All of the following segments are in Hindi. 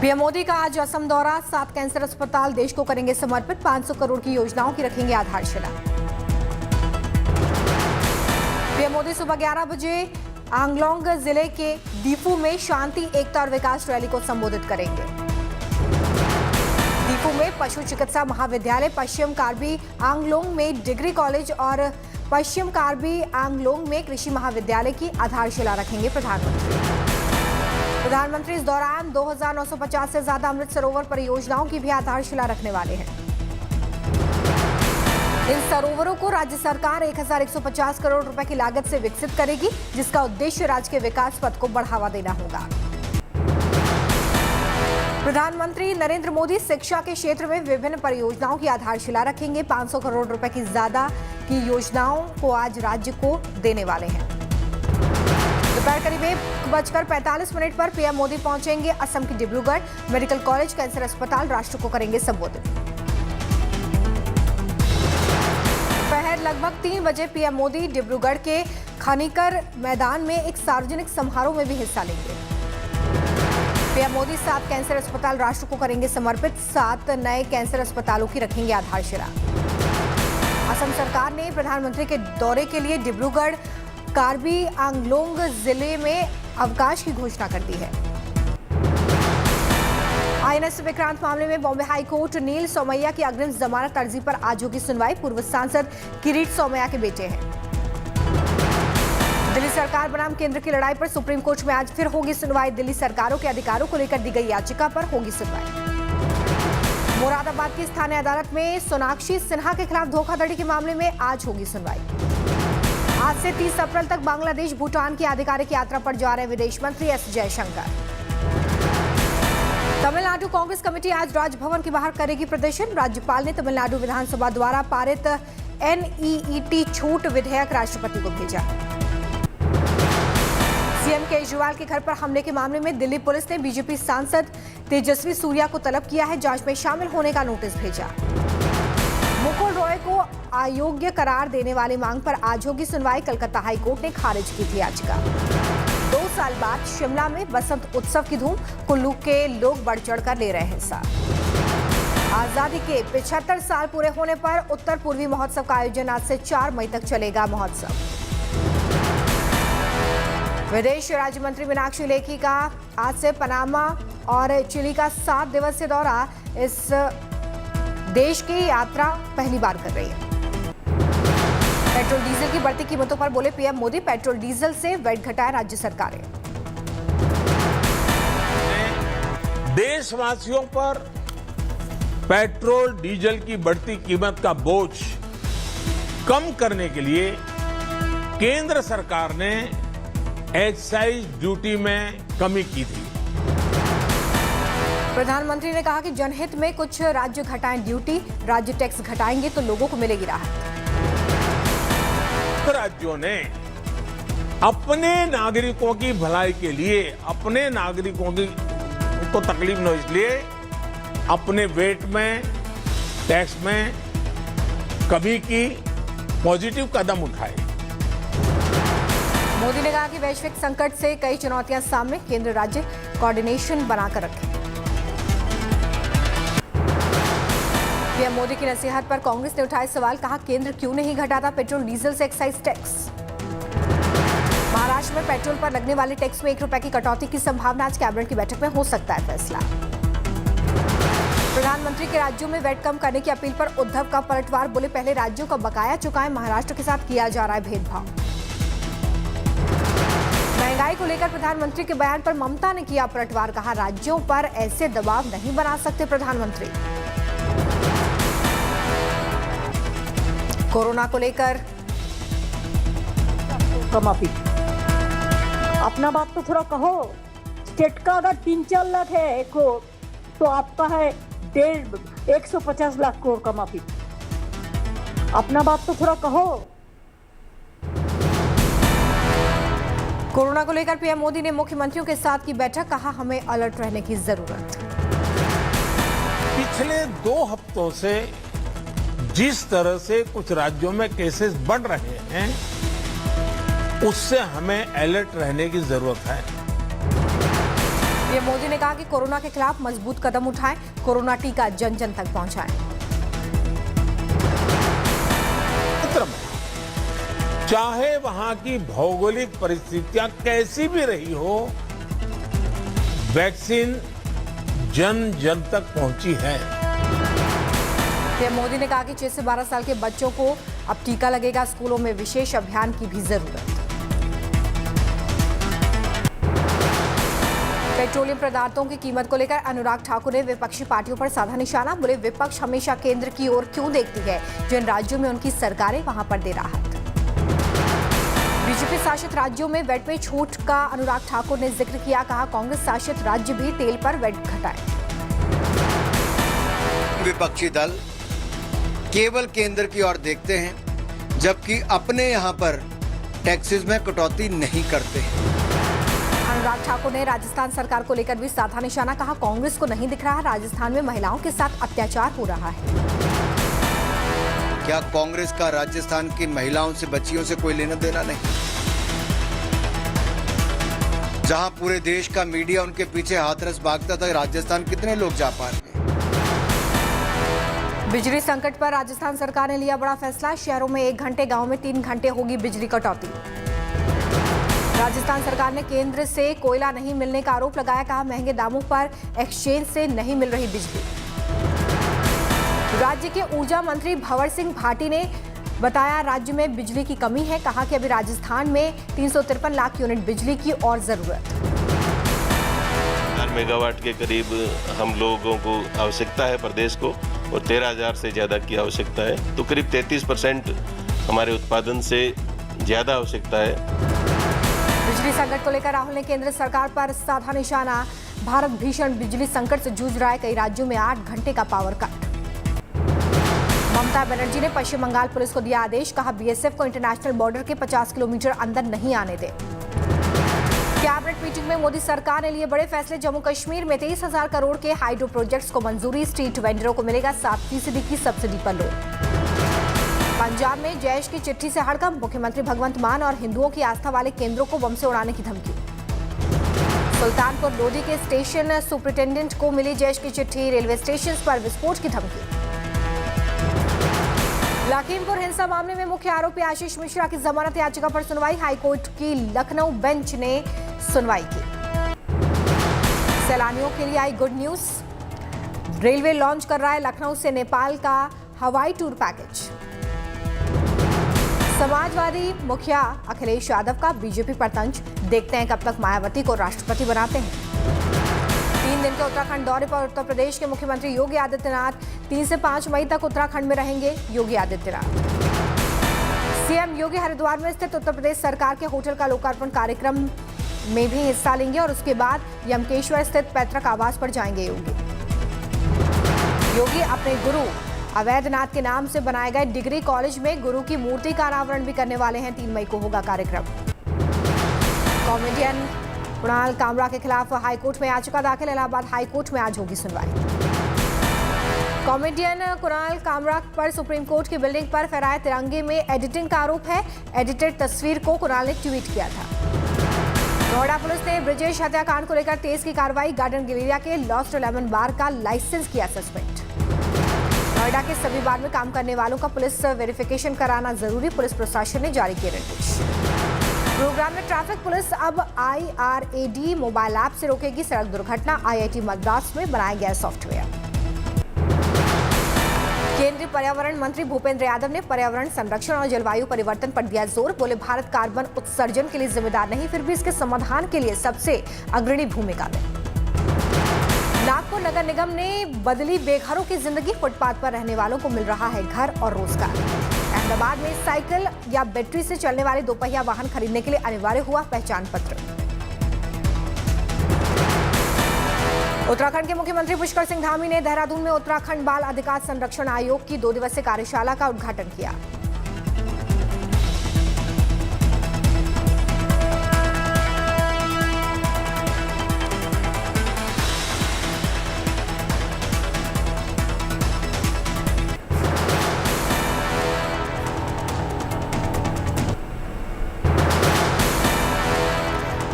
पीएम मोदी का आज असम दौरा, 7 कैंसर अस्पताल देश को करेंगे समर्पित, 500 करोड़ की योजनाओं की रखेंगे आधारशिला। पीएम मोदी सुबह 11 बजे आंगलोंग जिले के दीफू में शांति, एकता और विकास रैली को संबोधित करेंगे। दीफू में पशु चिकित्सा महाविद्यालय, पश्चिम कार्बी आंगलोंग में डिग्री कॉलेज और पश्चिम कार्बी आंगलोंग में कृषि महाविद्यालय की आधारशिला रखेंगे प्रधानमंत्री इस दौरान 2950 से ज्यादा अमृत सरोवर परियोजनाओं की भी आधारशिला रखने वाले हैं। इन सरोवरों को राज्य सरकार 1150 करोड़ रुपए की लागत से विकसित करेगी, जिसका उद्देश्य राज्य के विकास पथ को बढ़ावा देना होगा। प्रधानमंत्री नरेंद्र मोदी शिक्षा के क्षेत्र में विभिन्न परियोजनाओं की आधारशिला रखेंगे। 500 करोड़ रुपए की ज्यादा की योजनाओं को आज राज्य को देने वाले हैं। दोपहर करीब 1:45 पर पीएम मोदी पहुंचेंगे असम के डिब्रूगढ़। मेडिकल कॉलेज, कैंसर अस्पताल राष्ट्र को करेंगे संबोधित। दोपहर लगभग 3 बजे पीएम मोदी डिब्रूगढ़ के खनिकर मैदान में एक सार्वजनिक समारोह में भी हिस्सा लेंगे। पीएम मोदी 7 कैंसर अस्पताल राष्ट्र को करेंगे समर्पित, 7 नए कैंसर अस्पतालों की रखेंगे आधारशिला। असम सरकार ने प्रधानमंत्री के दौरे के लिए डिब्रूगढ़ कार्बी आंगलोंग जिले में अवकाश की घोषणा कर दी है। आईएनएस विक्रांत मामले में बॉम्बे हाई कोर्ट नील सोमैया की अग्रिम जमानत अर्जी पर आज होगी सुनवाई। पूर्व सांसद किरीट सोमैया के बेटे हैं। दिल्ली सरकार बनाम केंद्र की लड़ाई पर सुप्रीम कोर्ट में आज फिर होगी सुनवाई। दिल्ली सरकारों के अधिकारों को लेकर दी गई याचिका पर होगी सुनवाई। मुरादाबाद की स्थानीय अदालत में सोनाक्षी सिन्हा के खिलाफ धोखाधड़ी के मामले में आज होगी सुनवाई। आज से 30 अप्रैल तक बांग्लादेश, भूटान की आधिकारिक यात्रा पर जा रहे विदेश मंत्री एस जयशंकर। तमिलनाडु कांग्रेस कमेटी आज राजभवन के बाहर करेगी प्रदर्शन। राज्यपाल ने तमिलनाडु विधानसभा द्वारा पारित एनईईटी छूट विधेयक राष्ट्रपति को भेजा। सीएम केजरीवाल के घर पर हमले के मामले में दिल्ली पुलिस ने बीजेपी सांसद तेजस्वी सूर्या को तलब किया है। जांच में शामिल होने का नोटिस भेजा। मुकुल रॉय को अयोग्य करार देने वाली मांग पर आज होगी सुनवाई। कलकत्ता हाई कोर्ट ने खारिज की थी याचिका। 2 साल बाद शिमला में बसंत उत्सव की धूम, कुल्लू के लोग बढ़ चढ़कर ले रहे हैं हिस्सा। आजादी के 75 साल पूरे होने पर उत्तर पूर्वी महोत्सव का आयोजन आज से 4 मई तक चलेगा महोत्सव। विदेश राज्य मंत्री मीनाक्षी लेखी का आज से पनामा और चिली का 7 दिवसीय दौरा, इस देश की यात्रा पहली बार कर रही है। पेट्रोल डीजल की बढ़ती कीमतों पर बोले पीएम मोदी, पेट्रोल डीजल से वैट घटाए राज्य सरकारें। देशवासियों पर पेट्रोल डीजल की बढ़ती कीमत का बोझ कम करने के लिए केंद्र सरकार ने एक्साइज ड्यूटी में कमी की थी। प्रधानमंत्री ने कहा कि जनहित में कुछ राज्य घटाएं ड्यूटी, राज्य टैक्स घटाएंगे तो लोगों को मिलेगी राहत। राज्यों ने अपने नागरिकों की भलाई के लिए, अपने नागरिकों की को तकलीफ न हो इसलिए अपने वेट में, टैक्स में कमी की पॉजिटिव कदम उठाए। मोदी ने कहा कि वैश्विक संकट से कई चुनौतियां सामने, केंद्र राज्य कोऑर्डिनेशन बनाकर रखें। पीएम मोदी की नसीहत पर कांग्रेस ने उठाए सवाल, कहा केंद्र क्यों नहीं घटाता पेट्रोल डीजल से एक्साइज टैक्स। महाराष्ट्र में पेट्रोल पर लगने वाले टैक्स में 1 रुपए की कटौती की संभावना, आज कैबिनेट की बैठक में हो सकता है फैसला। प्रधानमंत्री के राज्यों में वैट कम करने की अपील पर उद्धव का पलटवार, बोले पहले राज्यों का बकाया चुकाएं, महाराष्ट्र के साथ किया जा रहा है भेदभाव। महंगाई को लेकर प्रधानमंत्री के बयान पर ममता ने किया पलटवार, कहा राज्यों पर ऐसे दबाव नहीं बना सकते प्रधानमंत्री। कोरोना को लेकर माफी, अपना बात तो थोड़ा कहो। स्टेट का अगर 3-4 लाख है तो आपका है 150 लाख करोड़ का माफी। अपना बात तो थोड़ा कहो। कोरोना को लेकर पीएम मोदी ने मुख्यमंत्रियों के साथ की बैठक, कहा हमें अलर्ट रहने की जरूरत। पिछले 2 हफ्तों से जिस तरह से कुछ राज्यों में केसेस बढ़ रहे हैं, उससे हमें अलर्ट रहने की जरूरत है। पीएम मोदी ने कहा कि कोरोना के खिलाफ मजबूत कदम उठाएं, कोरोना टीका जन जन तक पहुंचाएं। चाहे वहां की भौगोलिक परिस्थितियां कैसी भी रही हो, वैक्सीन जन जन तक पहुंची है। पीएम मोदी ने कहा कि 6 से 12 साल के बच्चों को अब टीका लगेगा। स्कूलों में विशेष अभियान की भी जरूरत। पेट्रोलियम पदार्थों की कीमत को लेकर अनुराग ठाकुर ने विपक्षी पार्टियों पर साधा निशाना। बोले, विपक्ष हमेशा केंद्र की ओर क्यों देखती है, जिन राज्यों में उनकी सरकारें वहां पर दे राहत। बीजेपी शासित राज्यों में वैट में छूट का अनुराग ठाकुर ने जिक्र किया। कहा, कांग्रेस शासित राज्य भी तेल पर वैट घटाए। विपक्षी दल केवल केंद्र की ओर देखते हैं, जबकि अपने यहां पर टैक्सेस में कटौती नहीं करते। अनुराग ठाकुर ने राजस्थान सरकार को लेकर भी साधा निशाना। कहा, कांग्रेस को नहीं दिख रहा राजस्थान में महिलाओं के साथ अत्याचार हो रहा है। क्या कांग्रेस का राजस्थान की महिलाओं से, बच्चियों से कोई लेना देना नहीं? जहां पूरे देश का मीडिया उनके पीछे हाथरस भागता था, राजस्थान कितने लोग जा पा रहे? बिजली संकट पर राजस्थान सरकार ने लिया बड़ा फैसला। शहरों में 1 घंटे, गांव में 3 घंटे होगी बिजली कटौती। राजस्थान सरकार ने केंद्र से कोयला नहीं मिलने का आरोप लगाया। कहा, महंगे दामों पर एक्सचेंज से नहीं मिल रही बिजली। राज्य के ऊर्जा मंत्री भंवर सिंह भाटी ने बताया, राज्य में बिजली की कमी है। कहा कि अभी राजस्थान में 353 लाख यूनिट बिजली की और जरूरत। 4 मेगावाट के करीब हम लोगों को आवश्यकता है प्रदेश को, और 13,000 से ज़्यादा की आवश्यकता है। तो करीब 33% हमारे उत्पादन से ज़्यादा आवश्यकता है। बिजली संकट को लेकर राहुल ने केंद्र सरकार पर साधा निशाना। भारत भीषण बिजली संकट से जूझ रहा है। कई राज्यों में 8 घंटे का पावर कट। ममता बनर्जी ने पश्चिम बंगाल पुलिस को दिया आदेश। कहा, बीएसएफ को इंटरनेशनल बॉर्डर के 50 किलोमीटर अंदर नहीं आने दे। कैबिनेट मीटिंग में मोदी सरकार ने लिए बड़े फैसले। जम्मू कश्मीर में 23,000 करोड़ के हाइड्रो प्रोजेक्ट्स को मंजूरी। स्ट्रीट वेंडरों को मिलेगा 7% की सब्सिडी पर लोन। पंजाब में जैश की चिट्ठी से हड़कंप। मुख्यमंत्री भगवंत मान और हिंदुओं की आस्था वाले केंद्रों को बम से उड़ाने की धमकी। सुल्तानपुर लोधी के स्टेशन सुपरिटेंडेंट को मिली जैश की चिट्ठी। रेलवे स्टेशन पर विस्फोट की धमकी। लखीमपुर हिंसा मामले में मुख्य आरोपी आशीष मिश्रा की जमानत याचिका पर सुनवाई। हाईकोर्ट की लखनऊ बेंच ने सुनवाई की। सैलानियों के लिए आई गुड न्यूज। रेलवे लॉन्च कर रहा है लखनऊ से नेपाल का हवाई टूर पैकेज। समाजवादी मुखिया अखिलेश यादव का बीजेपी पर तंज। देखते हैं कब तक मायावती को राष्ट्रपति बनाते हैं। 3 दिन के उत्तराखंड दौरे पर उत्तर प्रदेश के मुख्यमंत्री योगी आदित्यनाथ। 3 से 5 मई तक उत्तराखंड में रहेंगे योगी आदित्यनाथ। सीएम योगी हरिद्वार में स्थित उत्तर प्रदेश सरकार के होटल का लोकार्पण कार्यक्रम में भी हिस्सा लेंगे और उसके बाद यमकेश्वर स्थित पैतृक आवास पर जाएंगे योगी अपने गुरु अवैधनाथ के नाम से बनाए गए डिग्री कॉलेज में गुरु की मूर्ति का अनावरण भी करने वाले हैं। 3 मई को होगा कार्यक्रम। कॉमेडियन कुणाल कामरा के खिलाफ हाईकोर्ट में याचिका दाखिल। इलाहाबाद हाईकोर्ट में आज होगी सुनवाई। कॉमेडियन कुणाल कामरा पर सुप्रीम कोर्ट की बिल्डिंग पर फहराए तिरंगे में एडिटिंग का आरोप है। एडिटेड तस्वीर को कुणाल ने ट्वीट किया था। नोएडा पुलिस ने ब्रिजेश हत्याकांड को लेकर तेज की कार्रवाई। गार्डन गैलेरिया के लॉस्ट लेमन बार का लाइसेंस किया सस्पेंड। नोएडा के सभी बार में काम करने वालों का पुलिस वेरिफिकेशन कराना जरूरी। पुलिस प्रशासन ने जारी किए निर्देश। गुरुग्राम में ट्रैफिक पुलिस अब IRAD मोबाइल ऐप से रोकेगी सड़क दुर्घटना। IIT मद्रास में बनाया गया सॉफ्टवेयर। केंद्रीय पर्यावरण मंत्री भूपेंद्र यादव ने पर्यावरण संरक्षण और जलवायु परिवर्तन पर दिया जोर। बोले, भारत कार्बन उत्सर्जन के लिए जिम्मेदार नहीं, फिर भी इसके समाधान के लिए सबसे अग्रणी भूमिका में। नागपुर नगर निगम ने बदली बेघरों की जिंदगी। फुटपाथ पर रहने वालों को मिल रहा है घर और रोजगार। अहमदाबाद में साइकिल या बैटरी से चलने वाले दोपहिया वाहन खरीदने के लिए अनिवार्य हुआ पहचान पत्र। उत्तराखंड के मुख्यमंत्री पुष्कर सिंह धामी ने देहरादून में उत्तराखंड बाल अधिकार संरक्षण आयोग की 2 दिवसीय कार्यशाला का उद्घाटन किया।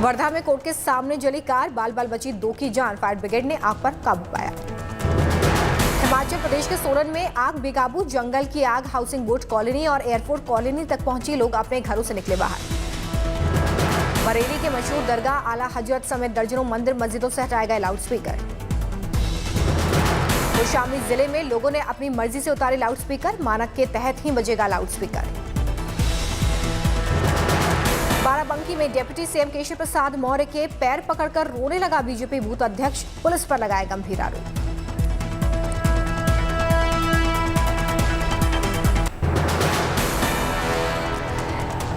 वर्धा में कोर्ट के सामने जली कार, बाल बाल बची 2 की जान, फायर ब्रिगेड ने आग पर काबू पाया। हिमाचल प्रदेश के सोलन में आग बेकाबू, जंगल की आग हाउसिंग बोट कॉलोनी और एयरपोर्ट कॉलोनी तक पहुंची, लोग अपने घरों से निकले बाहर। बरेली के मशहूर दरगाह आला हजरत समेत दर्जनों मंदिर मस्जिदों से हटाए गए लाउडस्पीकर। कौशाम्बी जिले में लोगों ने अपनी मर्जी से उतारे लाउडस्पीकर, मानक के तहत ही बजेगा लाउडस्पीकर। बाराबंकी में डिप्टी सीएम केशव प्रसाद मौर्य के पैर पकड़कर रोने लगा बीजेपी बूथ अध्यक्ष, पुलिस पर लगाए गंभीर आरोप।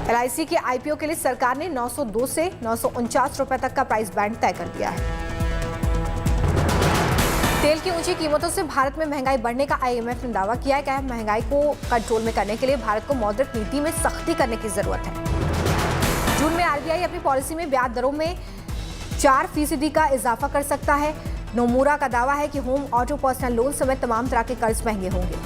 LIC के IPO के लिए सरकार ने 902 से 949 रुपए तक का प्राइस बैंड तय कर दिया है। तेल की ऊंची कीमतों से भारत में महंगाई बढ़ने का IMF ने दावा किया है कि महंगाई को कंट्रोल में करने के लिए भारत को मौद्रिक नीति में सख्ती करने की जरूरत है। जून में RBI अपनी पॉलिसी में ब्याज दरों में 4% का इजाफा कर सकता है। नोमूरा का दावा है कि होम, ऑटो, पर्सनल लोन समेत तमाम तरह के कर्ज महंगे होंगे।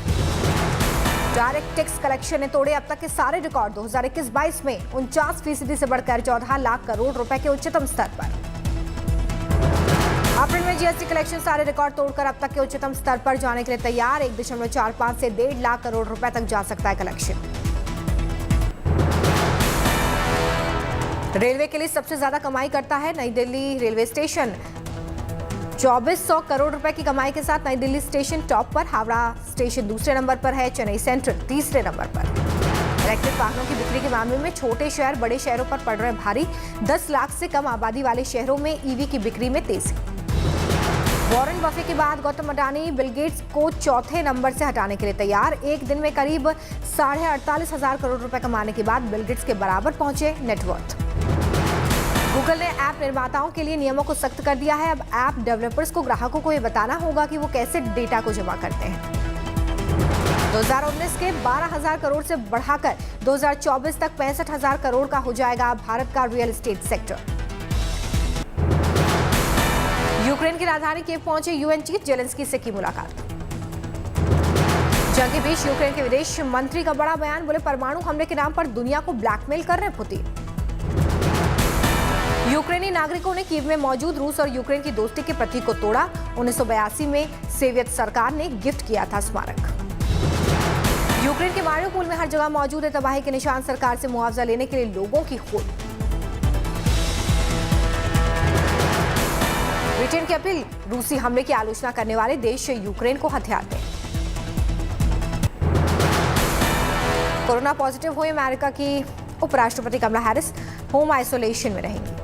डायरेक्ट टैक्स कलेक्शन ने तोड़े अब तक के सारे रिकॉर्ड, 2021-22 में 49% से बढ़कर 14 लाख करोड़ रुपए के उच्चतम स्तर पर। अप्रैल में GST कलेक्शन सारे रिकॉर्ड तोड़कर अब तक के उच्चतम स्तर पर जाने के लिए तैयार, 1.45 से 1.5 लाख करोड़ रुपए तक जा सकता है कलेक्शन। रेलवे के लिए सबसे ज्यादा कमाई करता है नई दिल्ली रेलवे स्टेशन, 2400 करोड़ रुपए की कमाई के साथ नई दिल्ली स्टेशन टॉप पर, हावड़ा स्टेशन दूसरे नंबर पर है, चेन्नई सेंट्रल तीसरे नंबर पर। इलेक्ट्रिक वाहनों की बिक्री के मामले में छोटे शहर बड़े शहरों पर पड़ रहे भारी, 10 लाख से कम आबादी वाले शहरों में EV की बिक्री में तेजी। वॉरेन बफे के बाद गौतम अडानी बिल गेट्स को चौथे नंबर से हटाने के लिए तैयार, एक दिन में करीब 48,500 करोड़ रुपए कमाने के बाद बिल गेट्स के बराबर पहुंचे नेटवर्थ। गूगल ने ऐप निर्माताओं के लिए नियमों को सख्त कर दिया है। अब ऐप डेवलपर्स को ग्राहकों को यह बताना होगा कि वो कैसे डेटा को जमा करते हैं। 2019 के 12,000 करोड़ से बढ़ाकर 2024 तक 65,000 करोड़ का हो जाएगा भारत का रियल एस्टेट सेक्टर। यूक्रेन की राजधानी कीव पहुंचे UN चीफ, जेलेंस्की से की मुलाकात। जंग के बीच यूक्रेन के विदेश मंत्री का बड़ा बयान, बोले परमाणु हमले के नाम पर दुनिया को ब्लैकमेल कर रहे पुतिन। यूक्रेनी नागरिकों ने कीव में मौजूद रूस और यूक्रेन की दोस्ती के प्रतीक को तोड़ा। 1982 में सोवियत सरकार ने गिफ्ट किया था स्मारक। यूक्रेन के मारियोपोल में हर जगह मौजूद है तबाही के निशान, सरकार से मुआवजा लेने के लिए लोगों की होड़। ब्रिटेन की अपील, रूसी हमले की आलोचना करने वाले देश यूक्रेन को हथियार दें। कोरोना पॉजिटिव हुए अमेरिका की उपराष्ट्रपति कमला हैरिस, होम आइसोलेशन में रहेंगी।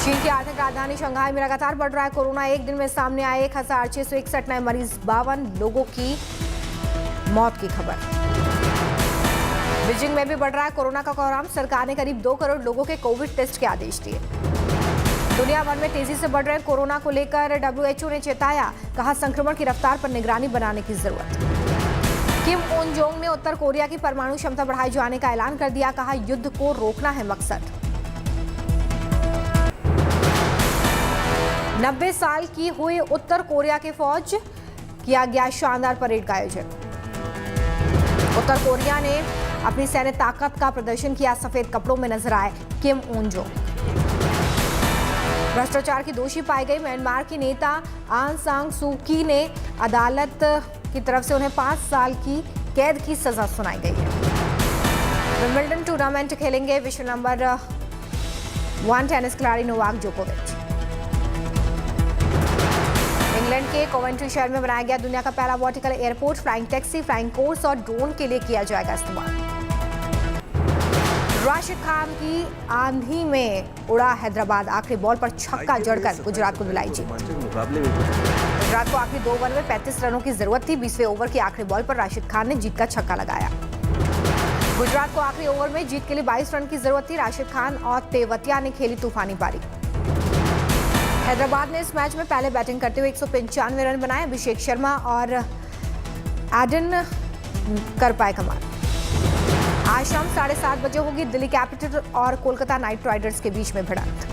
चीन की आर्थिक राजधानी शंघाई में लगातार बढ़ रहा है कोरोना, एक दिन में सामने आए 1,661 नए मरीज, 52 लोगों की मौत की खबर। बीजिंग में भी बढ़ रहा है कोरोना का कोहराम, सरकार ने करीब 2 करोड़ लोगों के कोविड टेस्ट के आदेश दिए। दुनिया भर में तेजी से बढ़ रहे कोरोना को लेकर WHO ने चेताया, कहा संक्रमण की रफ्तार पर निगरानी बनाने की जरूरत। किम उन जोंग ने उत्तर कोरिया की परमाणु क्षमता बढ़ाए जाने का ऐलान कर दिया, कहा युद्ध को रोकना है मकसद। 90 साल की हुई उत्तर कोरिया के फौज, किया गया शानदार परेड का आयोजन। उत्तर कोरिया ने अपनी सैन्य ताकत का प्रदर्शन किया, सफेद कपड़ों में नजर आए किम उन जोंग। भ्रष्टाचार की दोषी पाई गई म्यांमार की नेता आंग सान सू की ने अदालत की तरफ से उन्हें 5 साल की कैद की सजा सुनाई गई है। विंबलडन टूर्नामेंट खेलेंगे विश्व नंबर 1 टेनिस खिलाड़ी नोवाक जोकोविच। इंग्लैंड के कोवेंट्री शहर में बनाया गया दुनिया का पहला vertical airport, flying taxi, flying course और ड्रोन के लिए किया जाएगा इस्तेमाल। राशिद खान की आंधी में उड़ा हैदराबाद, आखिरी बॉल पर छक्का जड़कर गुजरात को दिलाई जीत। गुजरात को आखिरी 2 ओवर में 35 रनों की जरूरत थी। 20वें ओवर की आखिरी बॉल पर राशिद खान ने जीत का छक्का लगाया। गुजरात को आखिरी ओवर में जीत के लिए 22 रन की जरूरत थी। राशिद खान और तेवतिया ने खेली तूफानी पारी। हैदराबाद ने इस मैच में पहले बैटिंग करते हुए 195 रन बनाए। अभिषेक शर्मा और एडन कर पाए कमाल। आज शाम 7:30 बजे होगी दिल्ली कैपिटल और कोलकाता नाइट राइडर्स के बीच में भिड़ंत।